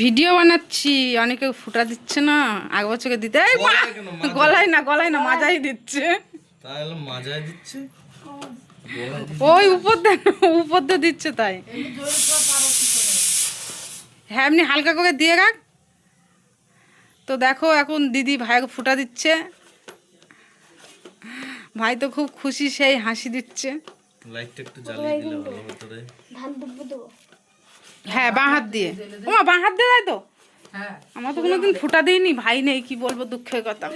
Video বানাচ্ছি, অনেকে ফুটা দিচ্ছে না, আগে বছরকে দিতে। গলায় না মাজাই দিচ্ছে। তাহলে মাজায় দিচ্ছে, ওই উপর দিয়ে দিচ্ছে তাই। হ্যাঁ এমনি হালকা করে দিয়ে রাখ। তো দেখো এখন দিদি ভাইকে ফুটা দিচ্ছে। ভাই তো খুব খুশি, সেই হাসি দিচ্ছে। লাইটটা একটু জ্বালিয়ে দিলে ভালো হতো রে। হ্যাঁ বাঁ হাত দিয়ে। ওমা বাঁ হাত দিয়ে দেয় তো। আমার তো কোনোদিন ফুটা দিইনি, ভাই নেই, কি বলবো দুঃখের কথা।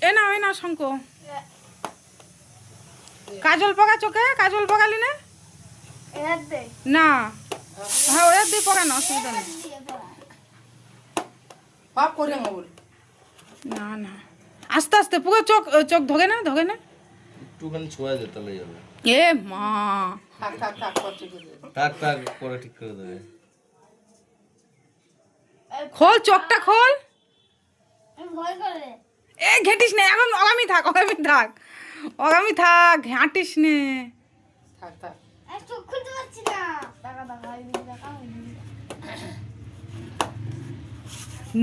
এ না শঙ্ক, কাজল পকা চোখে, কাজল পকালি না? না হ্যাঁ ওরা দিয়ে পকা না, অসুবিধা নেই। না না আস্তে আস্তে পুরো চোখ চোখ ধোগে না একটুখানি ছোঁয়া যেতে তাহলে যাবে। এ মা থাক পরে ঠিক করে দেবে। খোল চোখটা খোল। এ ঘেঁটিস না এখন, অগামি থাক ঘাঁটিস নে।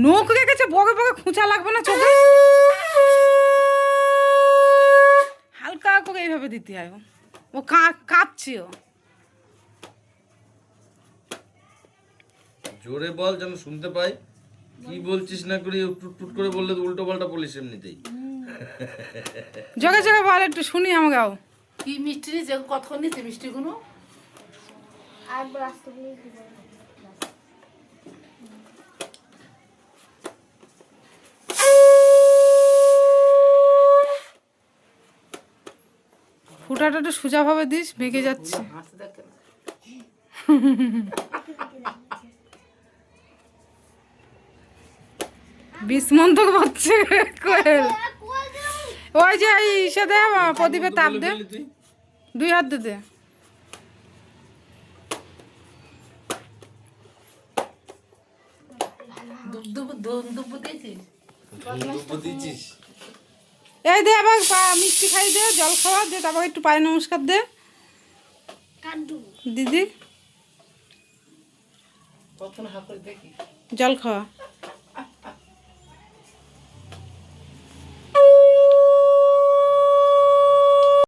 নোক রেখেছে, বগে খুঁচা লাগবে না চোখে? হালকা করে এইভাবে দিতে হয়। ও কাঁপছে। ও জোরে বল যেন শুনতে পাই, কি বলছিস না করি টুট করে বললে উল্টো পাল্টা বলিস এমনিতেই। জগে বল একটু শুনি আমাকেও। কি মিষ্টি নিয়েছে, কতক্ষণ নিয়েছে মিষ্টিগুলো? ফুটাটা একটু সোজাভাবে দিস, ভেঙে যাচ্ছে। বিস্মন্তক হচ্ছে কোয়েল। ওই যে ইসে দে, প্রদীপে তাপ দে, 2 হাত দে। এই দে আবার মিষ্টি খাই দে, জল খাওয়া দে, তারপর একটু পায়ে নমস্কার দে দিদি, জল খাওয়া।